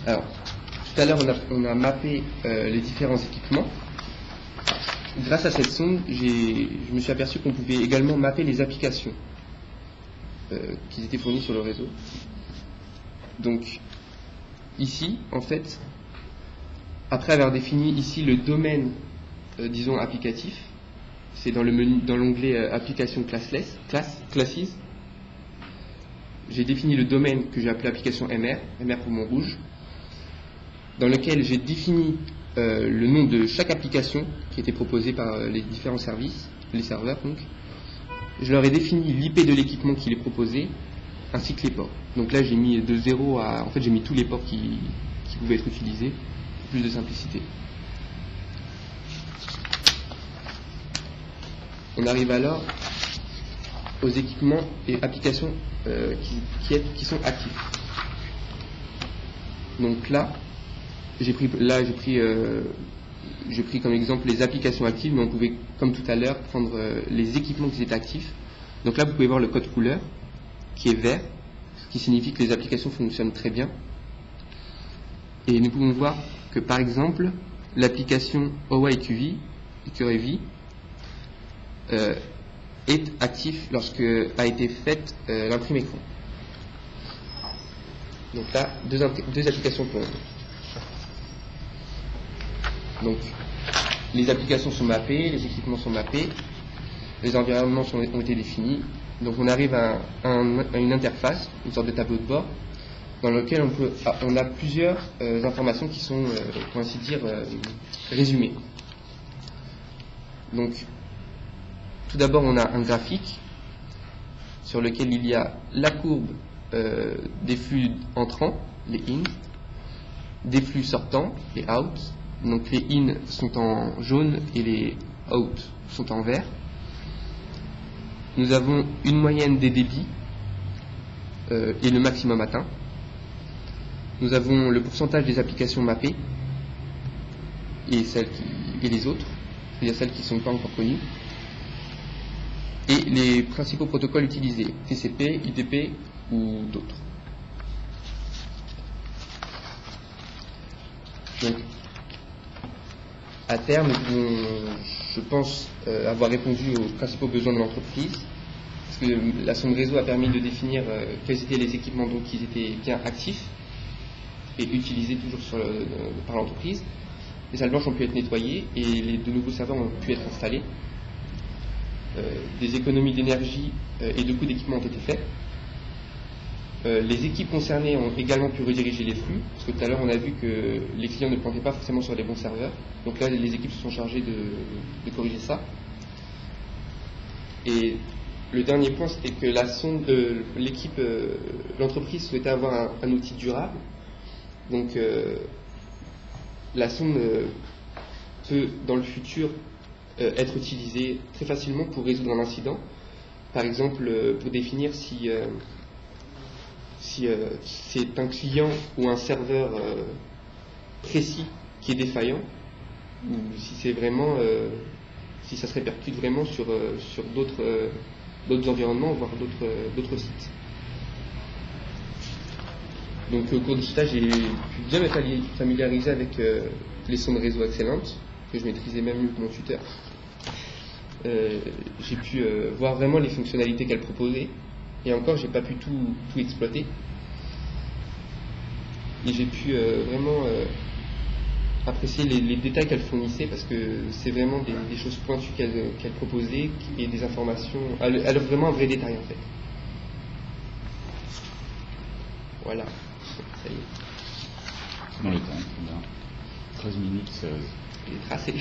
Alors, tout à l'heure, on a mappé les différents équipements. Grâce à cette sonde, je me suis aperçu qu'on pouvait également mapper les applications qui étaient fournies sur le réseau. Donc, ici, en fait, après avoir défini ici le domaine, disons, applicatif, c'est dans le menu, dans l'onglet Application Classes, j'ai défini le domaine que j'ai appelé application MR pour mon rouge, dans lequel j'ai défini le nom de chaque application qui était proposée par les différents services, les serveurs donc. Je leur ai défini l'IP de l'équipement qui est proposé, ainsi que les ports. Donc là j'ai mis de 0 à... En fait j'ai mis tous les ports qui pouvaient être utilisés, pour plus de simplicité. On arrive alors aux équipements et applications qui sont actifs. Donc là, j'ai pris comme exemple les applications actives, mais on pouvait, comme tout à l'heure, prendre les équipements qui étaient actifs. Donc là, vous pouvez voir le code couleur, qui est vert, ce qui signifie que les applications fonctionnent très bien. Et nous pouvons voir que, par exemple, l'application OA EQV est actif lorsque a été faite l'imprime écran. Donc là, deux applications pour nous. Donc, les applications sont mappées, les équipements sont mappés, les environnements ont été définis. Donc, on arrive à une interface, une sorte de tableau de bord, dans lequel on a plusieurs informations qui sont, pour ainsi dire, résumées. Donc, tout d'abord, on a un graphique sur lequel il y a la courbe des flux entrants, les in, des flux sortants, les out. Donc les in sont en jaune et les out sont en vert. Nous avons une moyenne des débits et le maximum atteint. Nous avons le pourcentage des applications mappées et les autres, c'est-à-dire celles qui ne sont pas encore connues. Et les principaux protocoles utilisés, TCP, IDP ou d'autres. Donc, à terme, nous pouvons, je pense, avoir répondu aux principaux besoins de l'entreprise, parce que la sonde réseau a permis de définir quels étaient les équipements dont ils étaient bien actifs et utilisés toujours par l'entreprise. Les salles blanches ont pu être nettoyées et de nouveaux serveurs ont pu être installés. Des économies d'énergie et de coûts d'équipement ont été faits. Les équipes concernées ont également pu rediriger les flux, parce que tout à l'heure on a vu que les clients ne pointaient pas forcément sur les bons serveurs. Donc là les équipes se sont chargées de corriger ça. Et le dernier point, c'était que l'entreprise souhaitait avoir un outil durable. Donc la sonde peut dans le futur être utilisée très facilement pour résoudre un incident. Par exemple, pour définir si c'est un client ou un serveur précis qui est défaillant, ou si c'est vraiment, si ça se répercute vraiment sur d'autres environnements, voire d'autres sites. Donc au cours du stage, j'ai pu bien me familiariser avec les sondes réseau excellentes, que je maîtrisais même mieux que mon tuteur. J'ai pu voir vraiment les fonctionnalités qu'elle proposait, et encore j'ai pas pu tout exploiter. Et j'ai pu vraiment apprécier les détails qu'elle fournissait, parce que c'est vraiment des choses pointues qu'elle proposait et des informations. Elle a vraiment un vrai détail en fait. Voilà, ça y est. Dans le temps, 13 minutes 16. Il est tracé.